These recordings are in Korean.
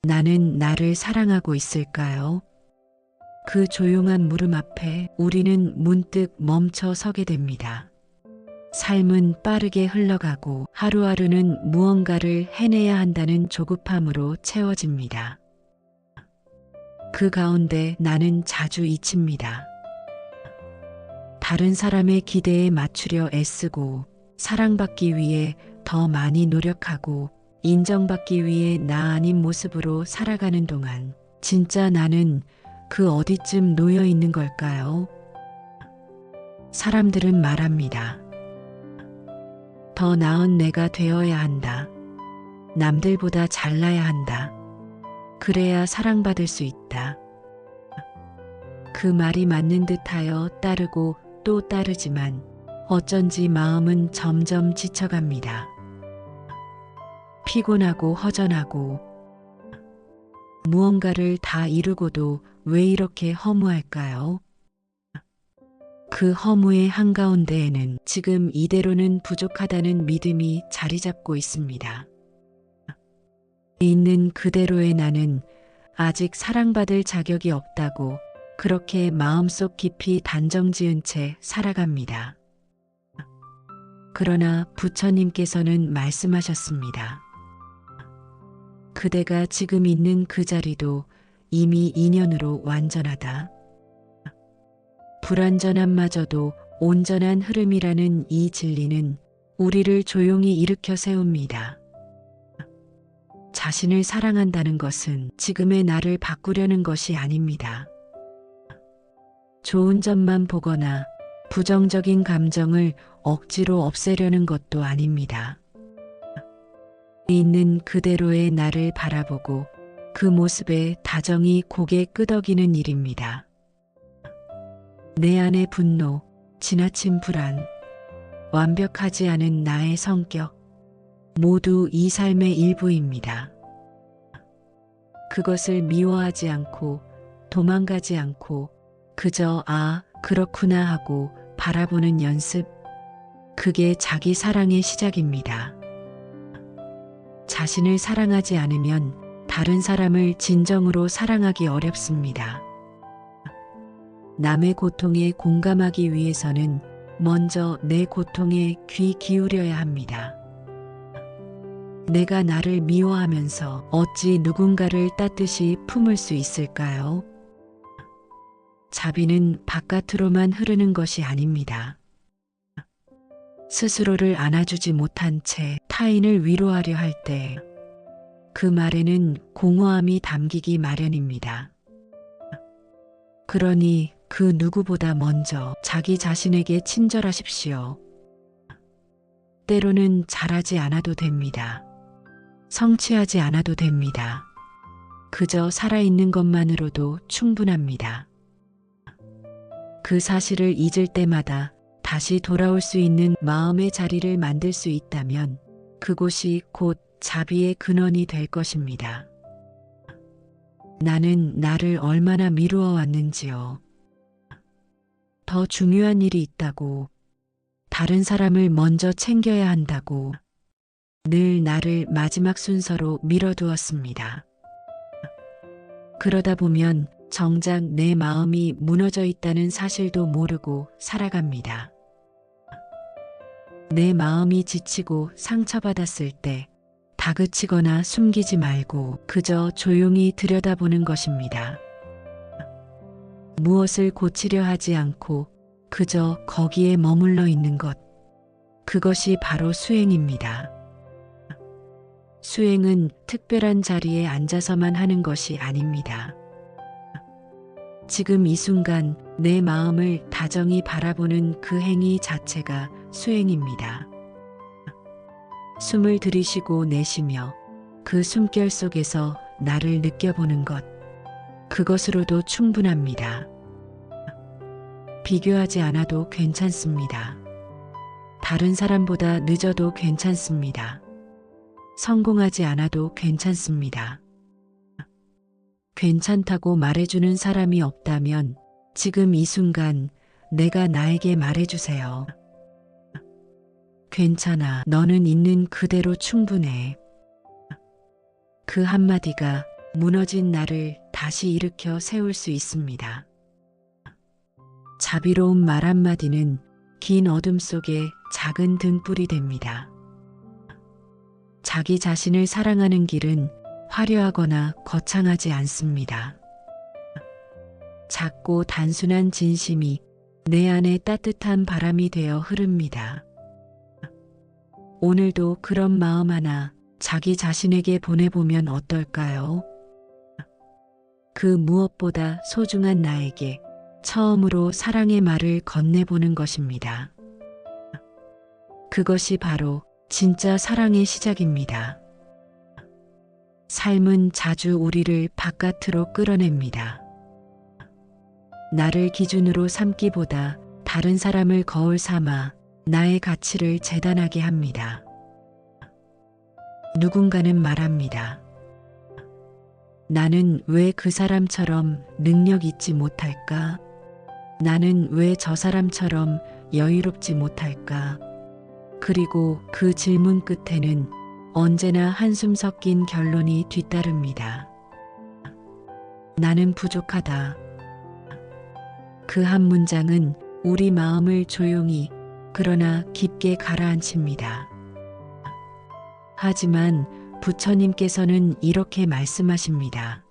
나는 나를 사랑하고 있을까요? 그 조용한 물음 앞에 우리는 문득 멈춰 서게 됩니다. 삶은 빠르게 흘러가고 하루하루는 무언가를 해내야 한다는 조급함으로 채워집니다. 그 가운데 나는 자주 잊힙니다. 다른 사람의 기대에 맞추려 애쓰고 사랑받기 위해 더 많이 노력하고 인정받기 위해 나 아닌 모습으로 살아가는 동안 진짜 나는 그 어디쯤 놓여 있는 걸까요? 사람들은 말합니다. 더 나은 내가 되어야 한다. 남들보다 잘나야 한다. 그래야 사랑받을 수 있다. 그 말이 맞는 듯하여 따르고 또 따르지만 어쩐지 마음은 점점 지쳐갑니다. 피곤하고 허전하고 무언가를 다 이루고도 왜 이렇게 허무할까요? 그 허무의 한가운데에는 지금 이대로는 부족하다는 믿음이 자리 잡고 있습니다. 있는 그대로의 나는 아직 사랑받을 자격이 없다고 그렇게 마음속 깊이 단정 지은 채 살아갑니다. 그러나 부처님께서는 말씀하셨습니다. 그대가 지금 있는 그 자리도 이미 인연으로 완전하다. 불완전함마저도 온전한 흐름이라는 이 진리는 우리를 조용히 일으켜 세웁니다. 자신을 사랑한다는 것은 지금의 나를 바꾸려는 것이 아닙니다. 좋은 점만 보거나 부정적인 감정을 억지로 없애려는 것도 아닙니다. 있는 그대로의 나를 바라보고 그 모습에 다정히 고개 끄덕이는 일입니다. 내 안의 분노, 지나친 불안, 완벽하지 않은 나의 성격, 모두 이 삶의 일부입니다. 그것을 미워하지 않고 도망가지 않고 그저 그렇구나 하고 바라보는 연습, 그게 자기 사랑의 시작입니다. 자신을 사랑하지 않으면 다른 사람을 진정으로 사랑하기 어렵습니다. 남의 고통에 공감하기 위해서는 먼저 내 고통에 귀 기울여야 합니다. 내가 나를 미워하면서 어찌 누군가를 따뜻이 품을 수 있을까요? 자비는 바깥으로만 흐르는 것이 아닙니다. 스스로를 안아주지 못한 채 타인을 위로하려 할 때 그 말에는 공허함이 담기기 마련입니다. 그러니 그 누구보다 먼저 자기 자신에게 친절하십시오. 때로는 잘하지 않아도 됩니다. 성취하지 않아도 됩니다. 그저 살아있는 것만으로도 충분합니다. 그 사실을 잊을 때마다 다시 돌아올 수 있는 마음의 자리를 만들 수 있다면 그곳이 곧 자비의 근원이 될 것입니다. 나는 나를 얼마나 미루어 왔는지요. 더 중요한 일이 있다고, 다른 사람을 먼저 챙겨야 한다고 늘 나를 마지막 순서로 밀어두었습니다. 그러다 보면 정작 내 마음이 무너져 있다는 사실도 모르고 살아갑니다. 내 마음이 지치고 상처받았을 때 다그치거나 숨기지 말고 그저 조용히 들여다보는 것입니다. 무엇을 고치려 하지 않고 그저 거기에 머물러 있는 것, 그것이 바로 수행입니다. 수행은 특별한 자리에 앉아서만 하는 것이 아닙니다. 지금 이 순간 내 마음을 다정히 바라보는 그 행위 자체가 수행입니다. 숨을 들이쉬고 내쉬며 그 숨결 속에서 나를 느껴보는 것, 그것으로도 충분합니다. 비교하지 않아도 괜찮습니다. 다른 사람보다 늦어도 괜찮습니다. 성공하지 않아도 괜찮습니다. 괜찮다고 말해주는 사람이 없다면 지금 이 순간 내가 나에게 말해주세요. 괜찮아. 너는 있는 그대로 충분해. 그 한마디가 무너진 나를 다시 일으켜 세울 수 있습니다. 자비로운 말 한마디는 긴 어둠 속에 작은 등불이 됩니다. 자기 자신을 사랑하는 길은 화려하거나 거창하지 않습니다. 작고 단순한 진심이 내 안에 따뜻한 바람이 되어 흐릅니다. 오늘도 그런 마음 하나 자기 자신에게 보내보면 어떨까요? 그 무엇보다 소중한 나에게 처음으로 사랑의 말을 건네보는 것입니다. 그것이 바로 진짜 사랑의 시작입니다. 삶은 자주 우리를 바깥으로 끌어냅니다. 나를 기준으로 삼기보다 다른 사람을 거울 삼아 나의 가치를 재단하게 합니다. 누군가는 말합니다. 나는 왜 그 사람처럼 능력 있지 못할까? 나는 왜 저 사람처럼 여유롭지 못할까? 그리고 그 질문 끝에는 언제나 한숨 섞인 결론이 뒤따릅니다. 나는 부족하다. 그 한 문장은 우리 마음을 조용히 그러나 깊게 가라앉힙니다. 하지만 부처님께서는 이렇게 말씀하십니다.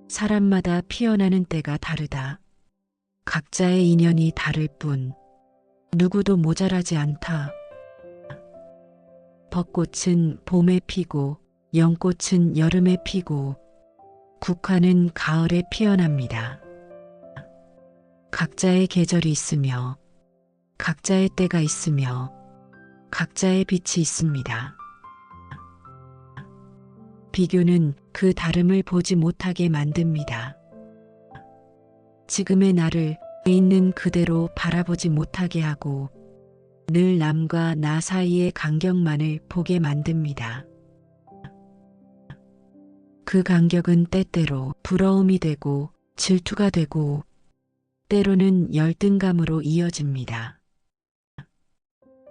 사람마다 피어나는 때가 다르다. 각자의 인연이 다를 뿐 누구도 모자라지 않다. 벚꽃은 봄에 피고 연꽃은 여름에 피고 국화는 가을에 피어납니다. 각자의 계절이 있으며 각자의 때가 있으며 각자의 빛이 있습니다. 비교는 그 다름을 보지 못하게 만듭니다. 지금의 나를 있는 그대로 바라보지 못하게 하고 늘 남과 나 사이의 간격만을 보게 만듭니다. 그 간격은 때때로 부러움이 되고 질투가 되고 때로는 열등감으로 이어집니다.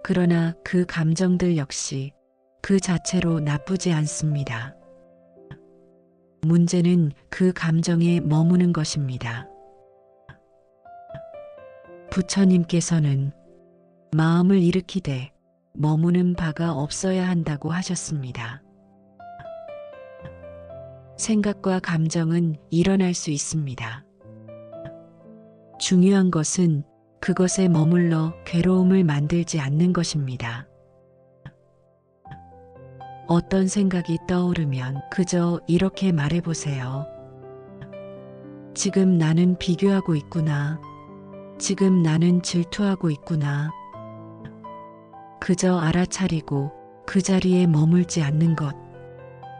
그러나 그 감정들 역시 그 자체로 나쁘지 않습니다. 문제는 그 감정에 머무는 것입니다. 부처님께서는 마음을 일으키되 머무는 바가 없어야 한다고 하셨습니다. 생각과 감정은 일어날 수 있습니다. 중요한 것은 그것에 머물러 괴로움을 만들지 않는 것입니다. 어떤 생각이 떠오르면 그저 이렇게 말해보세요. 지금 나는 비교하고 있구나. 지금 나는 질투하고 있구나. 그저 알아차리고 그 자리에 머물지 않는 것.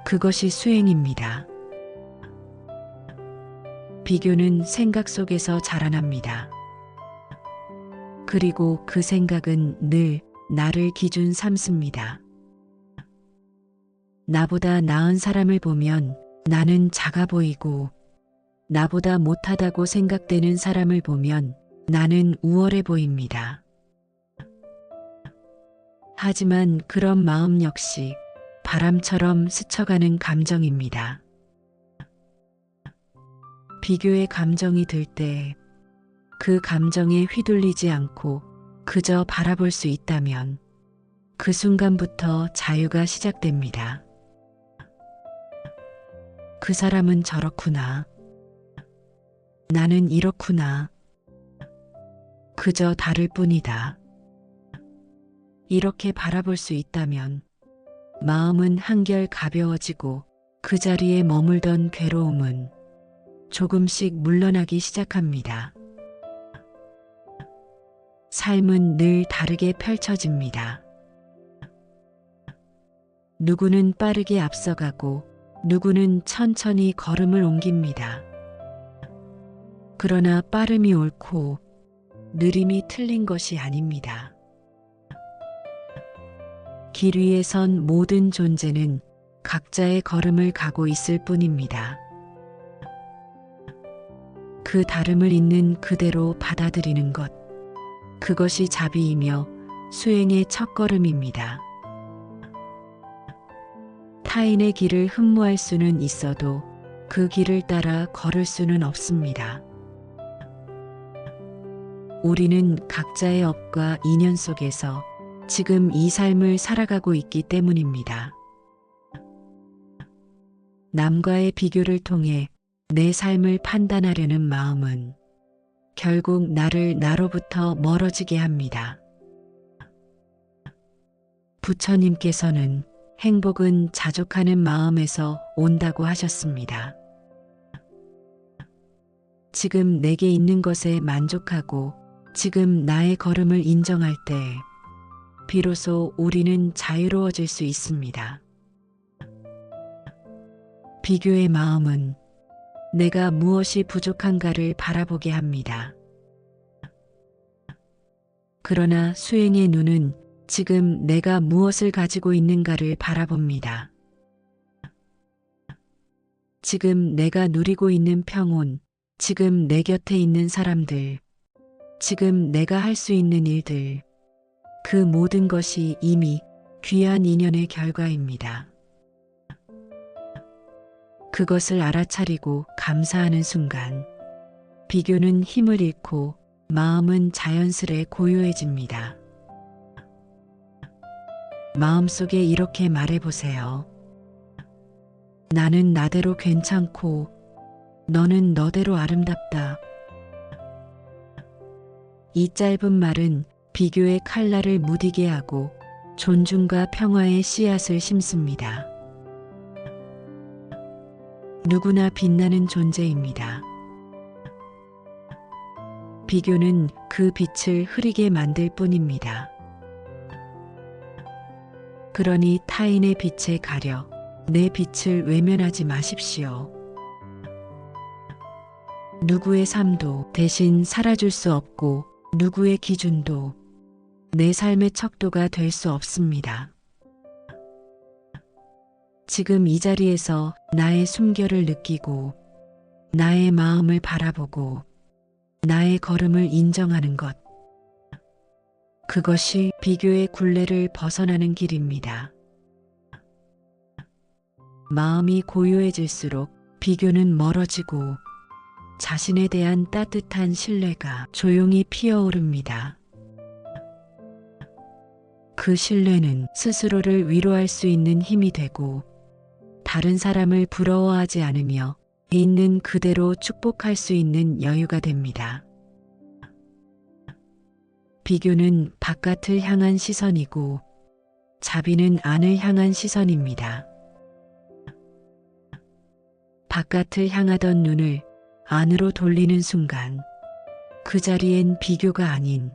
그것이 수행입니다. 비교는 생각 속에서 자라납니다. 그리고 그 생각은 늘 나를 기준 삼습니다. 나보다 나은 사람을 보면 나는 작아 보이고 나보다 못하다고 생각되는 사람을 보면 나는 우월해 보입니다. 하지만 그런 마음 역시 바람처럼 스쳐가는 감정입니다. 비교의 감정이 들 때 그 감정에 휘둘리지 않고 그저 바라볼 수 있다면 그 순간부터 자유가 시작됩니다. 그 사람은 저렇구나. 나는 이렇구나. 그저 다를 뿐이다. 이렇게 바라볼 수 있다면 마음은 한결 가벼워지고 그 자리에 머물던 괴로움은 조금씩 물러나기 시작합니다. 삶은 늘 다르게 펼쳐집니다. 누구는 빠르게 앞서가고 누구는 천천히 걸음을 옮깁니다. 그러나 빠름이 옳고 느림이 틀린 것이 아닙니다. 길 위에 선 모든 존재는 각자의 걸음을 가고 있을 뿐입니다. 그 다름을 있는 그대로 받아들이는 것, 그것이 자비이며 수행의 첫걸음입니다. 타인의 길을 흠모할 수는 있어도 그 길을 따라 걸을 수는 없습니다. 우리는 각자의 업과 인연 속에서 지금 이 삶을 살아가고 있기 때문입니다. 남과의 비교를 통해 내 삶을 판단하려는 마음은 결국 나를 나로부터 멀어지게 합니다. 부처님께서는 행복은 자족하는 마음에서 온다고 하셨습니다. 지금 내게 있는 것에 만족하고 지금 나의 걸음을 인정할 때 비로소 우리는 자유로워질 수 있습니다. 비교의 마음은 내가 무엇이 부족한가를 바라보게 합니다. 그러나 수행의 눈은 지금 내가 무엇을 가지고 있는가를 바라봅니다. 지금 내가 누리고 있는 평온, 지금 내 곁에 있는 사람들, 지금 내가 할 수 있는 일들, 그 모든 것이 이미 귀한 인연의 결과입니다. 그것을 알아차리고 감사하는 순간 비교는 힘을 잃고 마음은 자연스레 고요해집니다. 마음속에 이렇게 말해보세요. 나는 나대로 괜찮고 너는 너대로 아름답다. 이 짧은 말은 비교의 칼날을 무디게 하고 존중과 평화의 씨앗을 심습니다. 누구나 빛나는 존재입니다. 비교는 그 빛을 흐리게 만들 뿐입니다. 그러니 타인의 빛에 가려 내 빛을 외면하지 마십시오. 누구의 삶도 대신 살아줄 수 없고 누구의 기준도 내 삶의 척도가 될 수 없습니다. 지금 이 자리에서 나의 숨결을 느끼고 나의 마음을 바라보고 나의 걸음을 인정하는 것. 그것이 비교의 굴레를 벗어나는 길입니다. 마음이 고요해질수록 비교는 멀어지고 자신에 대한 따뜻한 신뢰가 조용히 피어오릅니다. 그 신뢰는 스스로를 위로할 수 있는 힘이 되고 다른 사람을 부러워하지 않으며 있는 그대로 축복할 수 있는 여유가 됩니다. 비교는 바깥을 향한 시선이고 자비는 안을 향한 시선입니다. 바깥을 향하던 눈을 안으로 돌리는 순간 그 자리엔 비교가 아닌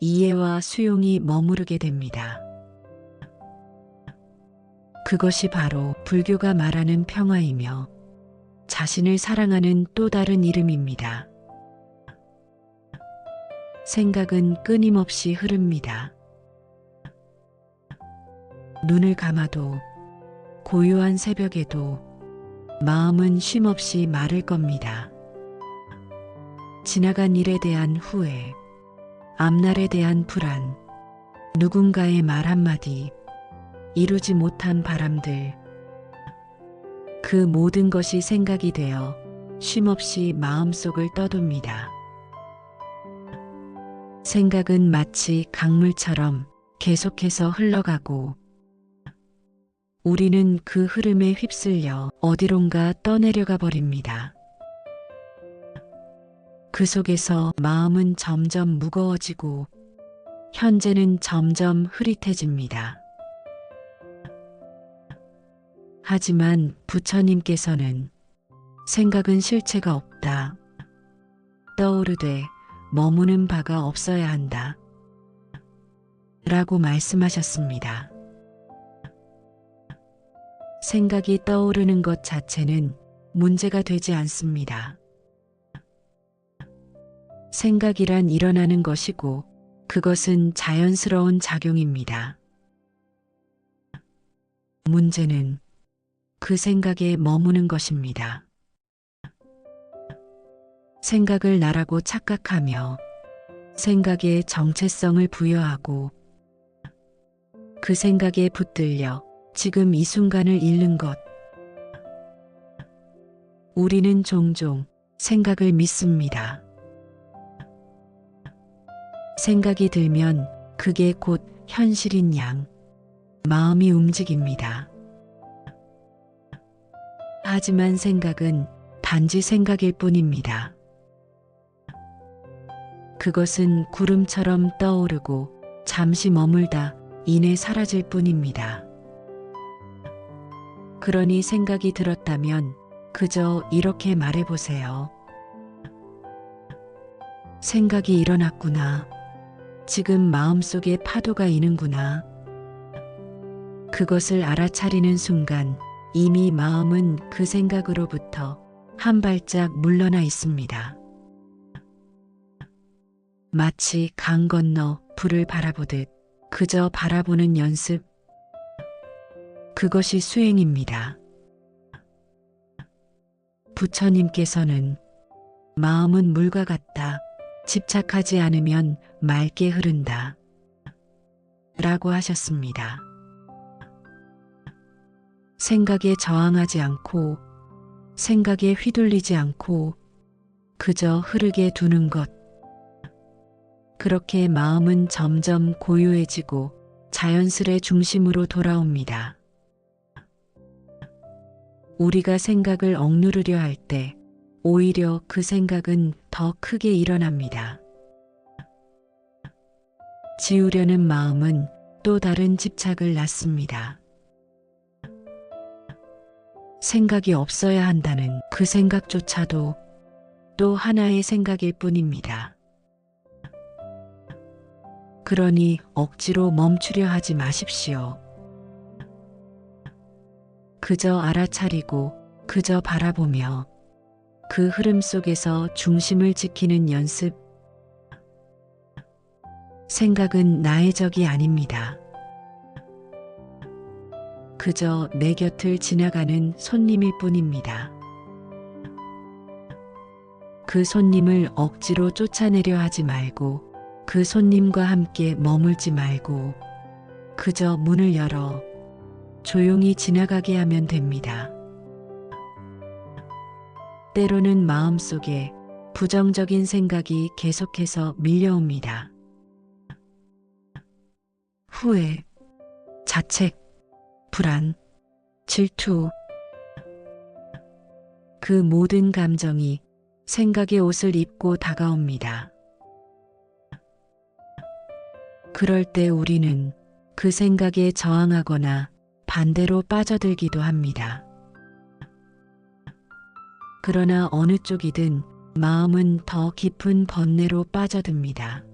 이해와 수용이 머무르게 됩니다. 그것이 바로 불교가 말하는 평화이며 자신을 사랑하는 또 다른 이름입니다. 생각은 끊임없이 흐릅니다. 눈을 감아도 고요한 새벽에도 마음은 쉼없이 마를 겁니다. 지나간 일에 대한 후회, 앞날에 대한 불안, 누군가의 말 한마디, 이루지 못한 바람들, 그 모든 것이 생각이 되어 쉼없이 마음속을 떠돕니다. 생각은 마치 강물처럼 계속해서 흘러가고 우리는 그 흐름에 휩쓸려 어디론가 떠내려가 버립니다. 그 속에서 마음은 점점 무거워지고 현재는 점점 흐릿해집니다. 하지만 부처님께서는 생각은 실체가 없다. 떠오르되 머무는 바가 없어야 한다. 라고 말씀하셨습니다. 생각이 떠오르는 것 자체는 문제가 되지 않습니다. 생각이란 일어나는 것이고 그것은 자연스러운 작용입니다. 문제는 그 생각에 머무는 것입니다. 생각을 나라고 착각하며 생각에 정체성을 부여하고 그 생각에 붙들려 지금 이 순간을 잃는 것. 우리는 종종 생각을 믿습니다. 생각이 들면 그게 곧 현실인 양 마음이 움직입니다. 하지만 생각은 단지 생각일 뿐입니다. 그것은 구름처럼 떠오르고 잠시 머물다 이내 사라질 뿐입니다. 그러니 생각이 들었다면 그저 이렇게 말해보세요. 생각이 일어났구나. 지금 마음속에 파도가 이는구나. 그것을 알아차리는 순간 이미 마음은 그 생각으로부터 한 발짝 물러나 있습니다. 마치 강 건너 불을 바라보듯 그저 바라보는 연습. 그것이 수행입니다. 부처님께서는 마음은 물과 같다. 집착하지 않으면 맑게 흐른다. 라고 하셨습니다. 생각에 저항하지 않고 생각에 휘둘리지 않고 그저 흐르게 두는 것. 그렇게 마음은 점점 고요해지고 자연스레 중심으로 돌아옵니다. 우리가 생각을 억누르려 할 때 오히려 그 생각은 더 크게 일어납니다. 지우려는 마음은 또 다른 집착을 낳습니다. 생각이 없어야 한다는 그 생각조차도 또 하나의 생각일 뿐입니다. 그러니 억지로 멈추려 하지 마십시오. 그저 알아차리고 그저 바라보며 그 흐름 속에서 중심을 지키는 연습. 생각은 나의 적이 아닙니다. 그저 내 곁을 지나가는 손님일 뿐입니다. 그 손님을 억지로 쫓아내려 하지 말고 그 손님과 함께 머물지 말고 그저 문을 열어 조용히 지나가게 하면 됩니다. 때로는 마음속에 부정적인 생각이 계속해서 밀려옵니다. 후회, 자책, 불안, 질투. 그 모든 감정이 생각의 옷을 입고 다가옵니다. 그럴 때 우리는 그 생각에 저항하거나 반대로 빠져들기도 합니다. 그러나 어느 쪽이든 마음은 더 깊은 번뇌로 빠져듭니다.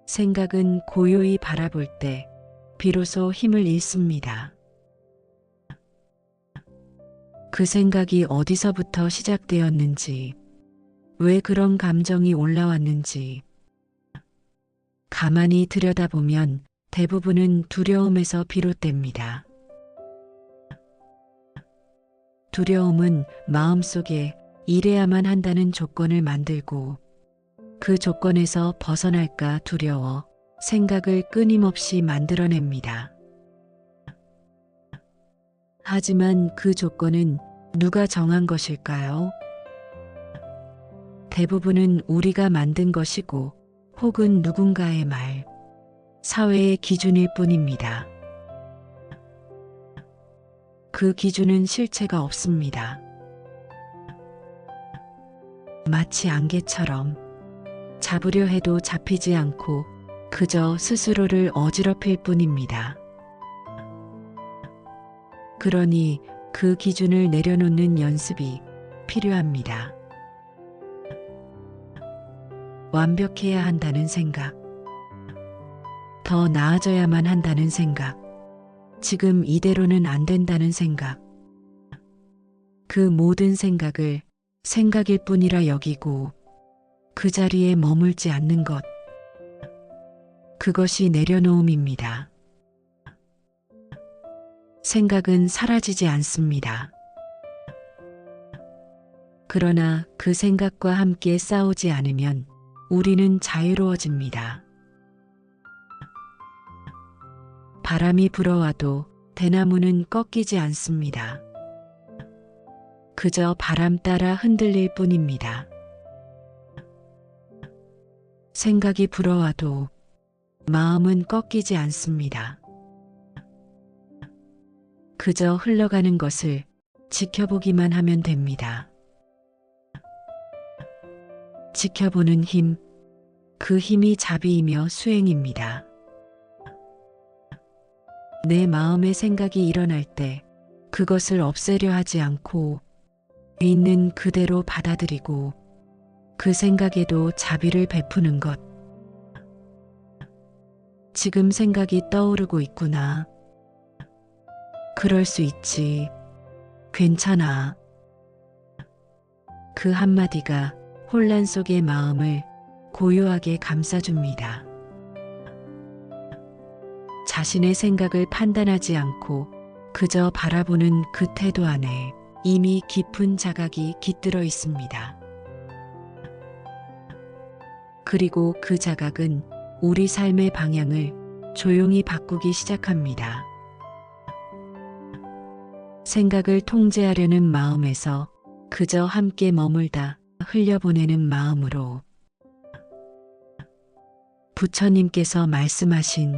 생각은 고요히 바라볼 때 비로소 힘을 잃습니다. 그 생각이 어디서부터 시작되었는지, 왜 그런 감정이 올라왔는지, 가만히 들여다보면 대부분은 두려움에서 비롯됩니다. 두려움은 마음속에 이래야만 한다는 조건을 만들고 그 조건에서 벗어날까 두려워 생각을 끊임없이 만들어냅니다. 하지만 그 조건은 누가 정한 것일까요? 대부분은 우리가 만든 것이고 혹은 누군가의 말, 사회의 기준일 뿐입니다. 그 기준은 실체가 없습니다. 마치 안개처럼 잡으려 해도 잡히지 않고 그저 스스로를 어지럽힐 뿐입니다. 그러니 그 기준을 내려놓는 연습이 필요합니다. 완벽해야 한다는 생각, 더 나아져야만 한다는 생각, 지금 이대로는 안 된다는 생각, 그 모든 생각을 생각일 뿐이라 여기고 그 자리에 머물지 않는 것, 그것이 내려놓음입니다. 생각은 사라지지 않습니다. 그러나 그 생각과 함께 싸우지 않으면 우리는 자유로워집니다. 바람이 불어와도 대나무는 꺾이지 않습니다. 그저 바람 따라 흔들릴 뿐입니다. 생각이 불어와도 마음은 꺾이지 않습니다. 그저 흘러가는 것을 지켜보기만 하면 됩니다. 지켜보는 힘, 그 힘이 자비이며 수행입니다. 내 마음의 생각이 일어날 때 그것을 없애려 하지 않고 있는 그대로 받아들이고 그 생각에도 자비를 베푸는 것. 지금 생각이 떠오르고 있구나. 그럴 수 있지. 괜찮아. 그 한마디가 혼란 속의 마음을 고요하게 감싸줍니다. 자신의 생각을 판단하지 않고 그저 바라보는 그 태도 안에 이미 깊은 자각이 깃들어 있습니다. 그리고 그 자각은 우리 삶의 방향을 조용히 바꾸기 시작합니다. 생각을 통제하려는 마음에서 그저 함께 머물다 흘려보내는 마음으로 부처님께서 말씀하신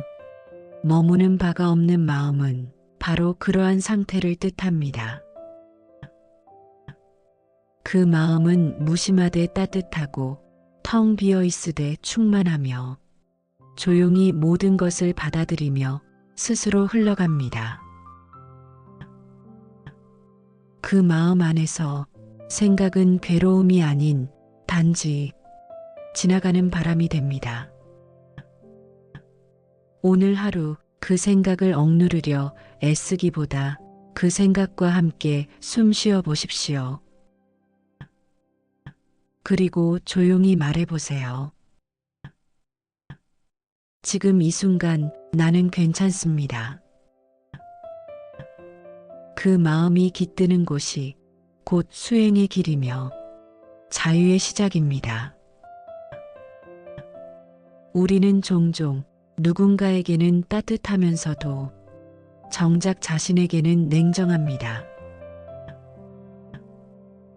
머무는 바가 없는 마음은 바로 그러한 상태를 뜻합니다. 그 마음은 무심하되 따뜻하고 텅 비어 있으되 충만하며 조용히 모든 것을 받아들이며 스스로 흘러갑니다. 그 마음 안에서 생각은 괴로움이 아닌 단지 지나가는 바람이 됩니다. 오늘 하루 그 생각을 억누르려 애쓰기보다 그 생각과 함께 숨 쉬어 보십시오. 그리고 조용히 말해보세요. 지금 이 순간 나는 괜찮습니다. 그 마음이 깃드는 곳이 곧 수행의 길이며 자유의 시작입니다. 우리는 종종 누군가에게는 따뜻하면서도 정작 자신에게는 냉정합니다.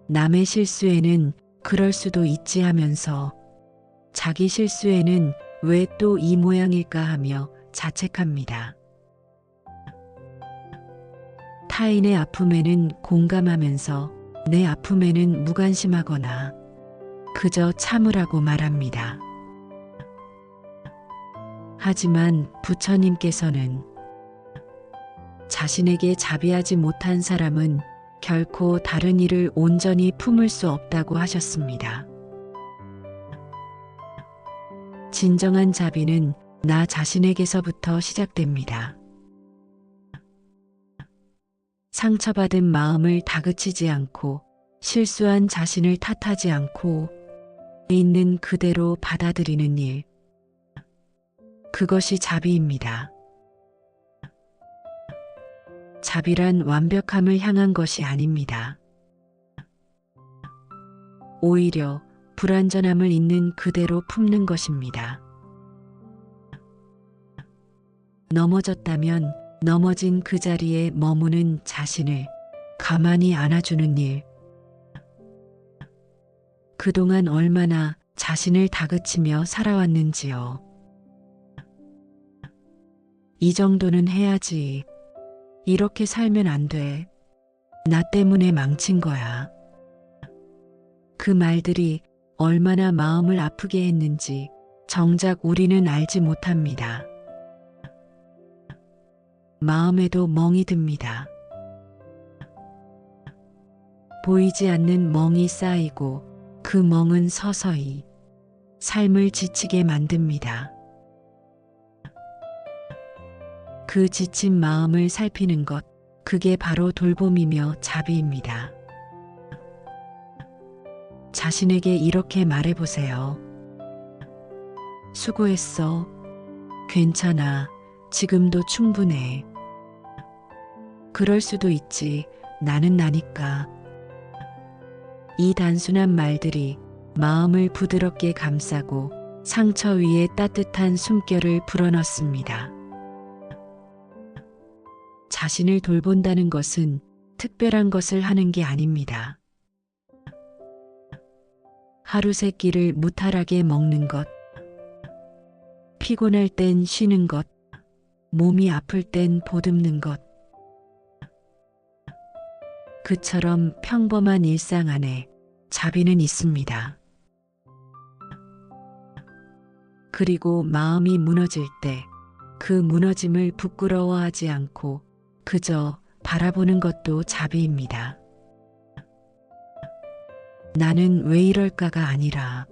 남의 실수에는 그럴 수도 있지 하면서 자기 실수에는 왜 또 이 모양일까 하며 자책합니다. 타인의 아픔에는 공감하면서 내 아픔에는 무관심하거나 그저 참으라고 말합니다. 하지만 부처님께서는 자신에게 자비하지 못한 사람은 결코 다른 이를 온전히 품을 수 없다고 하셨습니다. 진정한 자비는 나 자신에게서부터 시작됩니다. 상처받은 마음을 다그치지 않고 실수한 자신을 탓하지 않고 있는 그대로 받아들이는 일. 그것이 자비입니다. 자비란 완벽함을 향한 것이 아닙니다. 오히려 불완전함을 있는 그대로 품는 것입니다. 넘어졌다면 넘어진 그 자리에 머무는 자신을 가만히 안아주는 일. 그동안 얼마나 자신을 다그치며 살아왔는지요. 이 정도는 해야지. 이렇게 살면 안 돼. 나 때문에 망친 거야. 그 말들이 얼마나 마음을 아프게 했는지 정작 우리는 알지 못합니다. 마음에도 멍이 듭니다. 보이지 않는 멍이 쌓이고 그 멍은 서서히 삶을 지치게 만듭니다. 그 지친 마음을 살피는 것, 그게 바로 돌봄이며 자비입니다. 자신에게 이렇게 말해보세요. 수고했어. 괜찮아. 지금도 충분해. 그럴 수도 있지. 나는 나니까. 이 단순한 말들이 마음을 부드럽게 감싸고 상처 위에 따뜻한 숨결을 불어넣습니다. 자신을 돌본다는 것은 특별한 것을 하는 게 아닙니다. 하루 세 끼를 무탈하게 먹는 것, 피곤할 땐 쉬는 것, 몸이 아플 땐 보듬는 것. 그처럼 평범한 일상 안에 자비는 있습니다. 그리고 마음이 무너질 때 그 무너짐을 부끄러워하지 않고 그저 바라보는 것도 자비입니다. 나는 왜 이럴까가 아니라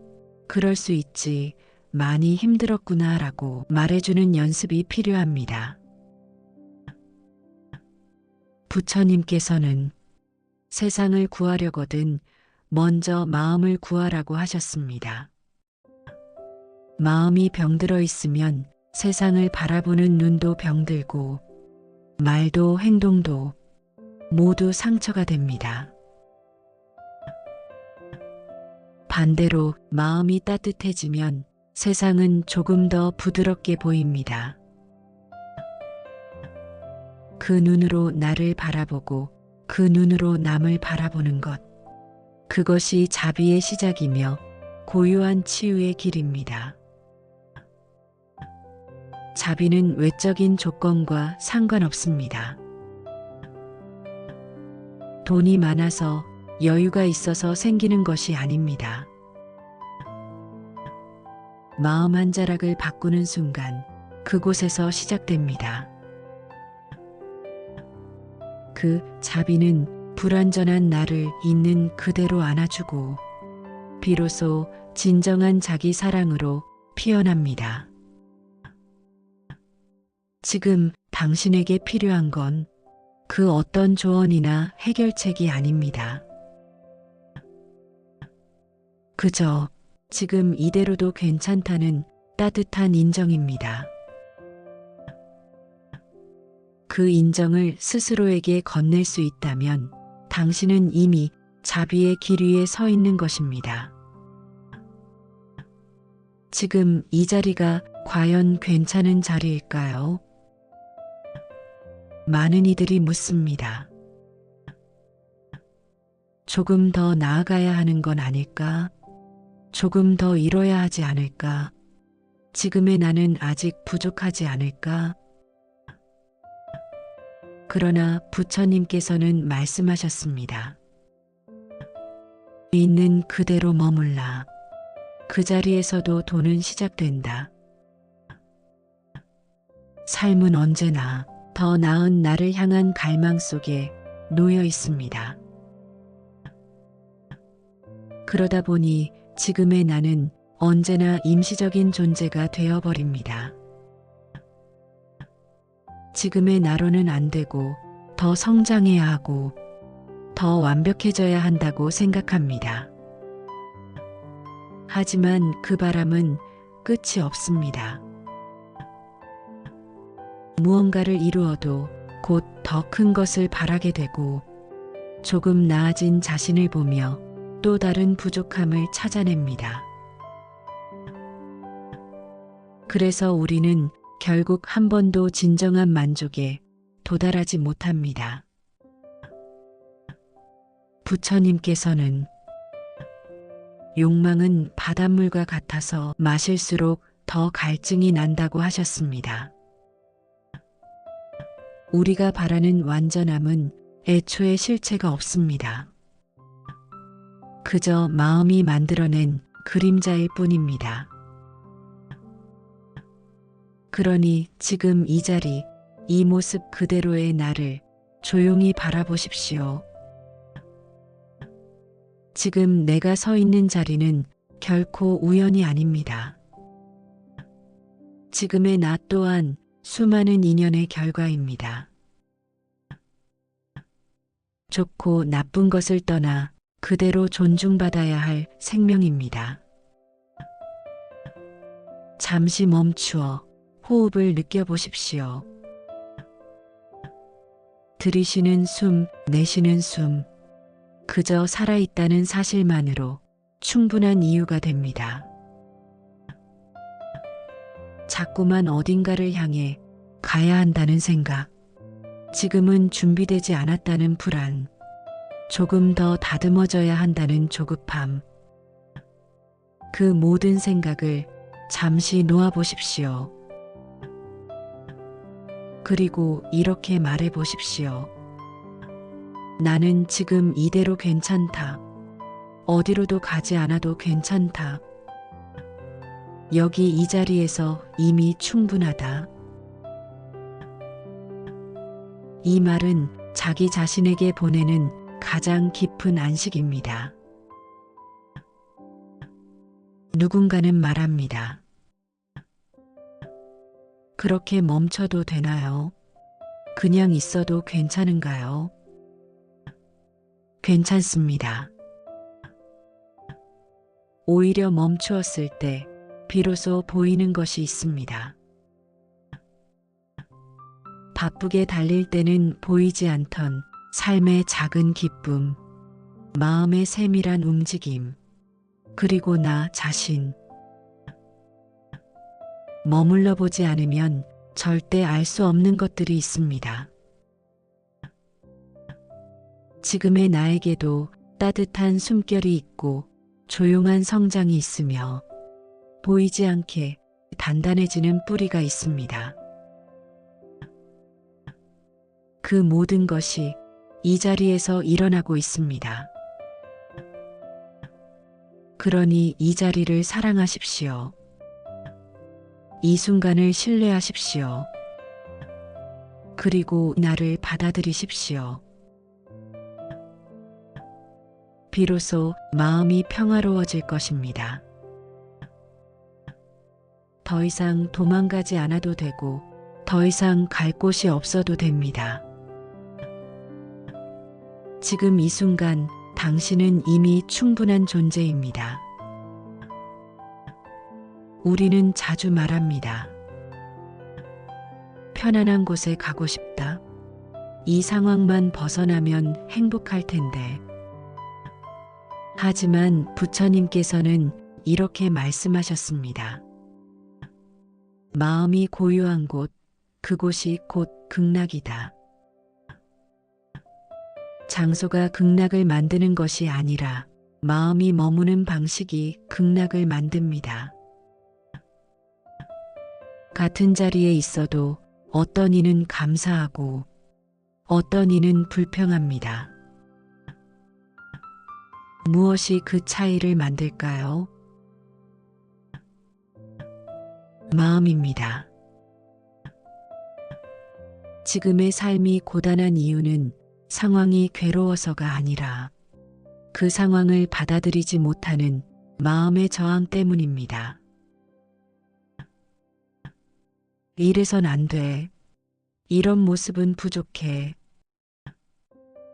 그럴 수 있지, 많이 힘들었구나 라고 말해주는 연습이 필요합니다. 부처님께서는 세상을 구하려거든 먼저 마음을 구하라고 하셨습니다. 마음이 병들어 있으면 세상을 바라보는 눈도 병들고 말도 행동도 모두 상처가 됩니다. 반대로 마음이 따뜻해지면 세상은 조금 더 부드럽게 보입니다. 그 눈으로 나를 바라보고 그 눈으로 남을 바라보는 것. 그것이 자비의 시작이며 고유한 치유의 길입니다. 자비는 외적인 조건과 상관없습니다. 돈이 많아서 여유가 있어서 생기는 것이 아닙니다. 마음 한 자락을 바꾸는 순간 그곳에서 시작됩니다. 그 자비는 불완전한 나를 있는 그대로 안아주고 비로소 진정한 자기 사랑으로 피어납니다. 지금 당신에게 필요한 건 그 어떤 조언이나 해결책이 아닙니다. 그저 지금 이대로도 괜찮다는 따뜻한 인정입니다. 그 인정을 스스로에게 건넬 수 있다면 당신은 이미 자비의 길 위에 서 있는 것입니다. 지금 이 자리가 과연 괜찮은 자리일까요? 많은 이들이 묻습니다. 조금 더 나아가야 하는 건 아닐까? 조금 더 이뤄야 하지 않을까? 지금의 나는 아직 부족하지 않을까? 그러나 부처님께서는 말씀하셨습니다. 있는 그대로 머물라. 그 자리에서도 도는 시작된다. 삶은 언제나 더 나은 나를 향한 갈망 속에 놓여 있습니다. 그러다 보니 지금의 나는 언제나 임시적인 존재가 되어버립니다. 지금의 나로는 안 되고 더 성장해야 하고 더 완벽해져야 한다고 생각합니다. 하지만 그 바람은 끝이 없습니다. 무언가를 이루어도 곧 더 큰 것을 바라게 되고 조금 나아진 자신을 보며 또 다른 부족함을 찾아냅니다. 그래서 우리는 결국 한 번도 진정한 만족에 도달하지 못합니다. 부처님께서는 욕망은 바닷물과 같아서 마실수록 더 갈증이 난다고 하셨습니다. 우리가 바라는 완전함은 애초에 실체가 없습니다. 그저 마음이 만들어낸 그림자일 뿐입니다. 그러니 지금 이 자리, 이 모습 그대로의 나를 조용히 바라보십시오. 지금 내가 서 있는 자리는 결코 우연이 아닙니다. 지금의 나 또한 수많은 인연의 결과입니다. 좋고 나쁜 것을 떠나 그대로 존중받아야 할 생명입니다. 잠시 멈추어 호흡을 느껴보십시오. 들이쉬는 숨, 내쉬는 숨, 그저 살아있다는 사실만으로 충분한 이유가 됩니다. 자꾸만 어딘가를 향해 가야 한다는 생각, 지금은 준비되지 않았다는 불안, 조금 더 다듬어져야 한다는 조급함, 그 모든 생각을 잠시 놓아보십시오. 그리고 이렇게 말해보십시오. 나는 지금 이대로 괜찮다. 어디로도 가지 않아도 괜찮다. 여기 이 자리에서 이미 충분하다. 이 말은 자기 자신에게 보내는 가장 깊은 안식입니다. 누군가는 말합니다. 그렇게 멈춰도 되나요? 그냥 있어도 괜찮은가요? 괜찮습니다. 오히려 멈추었을 때 비로소 보이는 것이 있습니다. 바쁘게 달릴 때는 보이지 않던 삶의 작은 기쁨, 마음의 세밀한 움직임, 그리고 나 자신. 머물러 보지 않으면 절대 알 수 없는 것들이 있습니다. 지금의 나에게도 따뜻한 숨결이 있고 조용한 성장이 있으며 보이지 않게 단단해지는 뿌리가 있습니다. 그 모든 것이 이 자리에서 일어나고 있습니다. 그러니 이 자리를 사랑하십시오. 이 순간을 신뢰하십시오. 그리고 나를 받아들이십시오. 비로소 마음이 평화로워질 것입니다. 더 이상 도망가지 않아도 되고 더 이상 갈 곳이 없어도 됩니다. 지금 이 순간 당신은 이미 충분한 존재입니다. 우리는 자주 말합니다. 편안한 곳에 가고 싶다. 이 상황만 벗어나면 행복할 텐데. 하지만 부처님께서는 이렇게 말씀하셨습니다. 마음이 고요한 곳, 그곳이 곧 극락이다. 장소가 극락을 만드는 것이 아니라 마음이 머무는 방식이 극락을 만듭니다. 같은 자리에 있어도 어떤 이는 감사하고 어떤 이는 불평합니다. 무엇이 그 차이를 만들까요? 마음입니다. 지금의 삶이 고단한 이유는 상황이 괴로워서가 아니라 그 상황을 받아들이지 못하는 마음의 저항 때문입니다. 이래선 안 돼. 이런 모습은 부족해.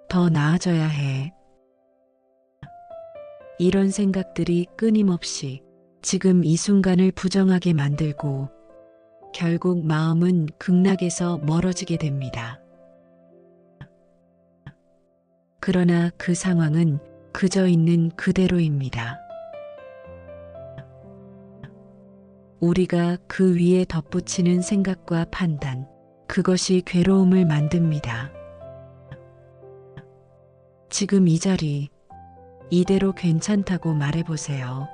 더 나아져야 해. 이런 생각들이 끊임없이 지금 이 순간을 부정하게 만들고 결국 마음은 극락에서 멀어지게 됩니다. 그러나 그 상황은 그저 있는 그대로입니다. 우리가 그 위에 덧붙이는 생각과 판단, 그것이 괴로움을 만듭니다. 지금 이 자리, 이대로 괜찮다고 말해보세요.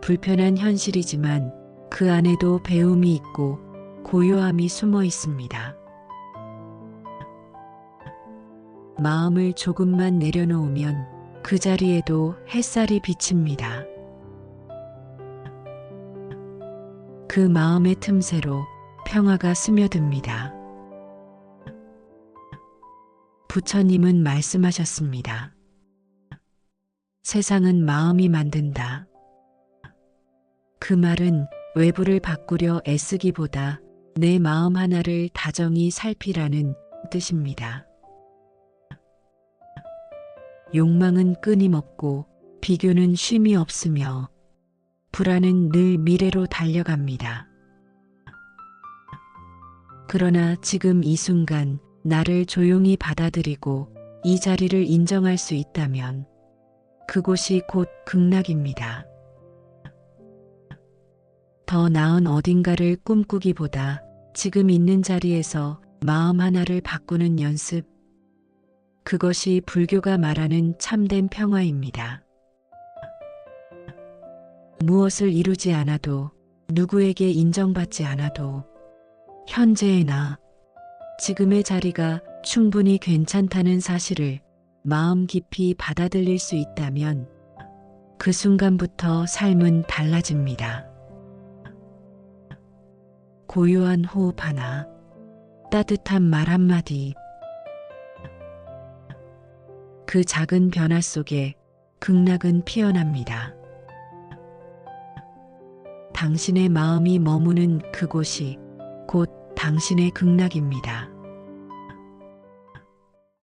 불편한 현실이지만 그 안에도 배움이 있고 고요함이 숨어 있습니다. 마음을 조금만 내려놓으면 그 자리에도 햇살이 비칩니다. 그 마음의 틈새로 평화가 스며듭니다. 부처님은 말씀하셨습니다. 세상은 마음이 만든다. 그 말은 외부를 바꾸려 애쓰기보다 내 마음 하나를 다정히 살피라는 뜻입니다. 욕망은 끊임없고 비교는 쉼이 없으며 불안은 늘 미래로 달려갑니다. 그러나 지금 이 순간 나를 조용히 받아들이고 이 자리를 인정할 수 있다면 그곳이 곧 극락입니다. 더 나은 어딘가를 꿈꾸기보다 지금 있는 자리에서 마음 하나를 바꾸는 연습, 그것이 불교가 말하는 참된 평화입니다. 무엇을 이루지 않아도, 누구에게 인정받지 않아도 현재의 나, 지금의 자리가 충분히 괜찮다는 사실을 마음 깊이 받아들일 수 있다면 그 순간부터 삶은 달라집니다. 고요한 호흡 하나, 따뜻한 말 한마디, 그 작은 변화 속에 극락은 피어납니다. 당신의 마음이 머무는 그곳이 곧 당신의 극락입니다.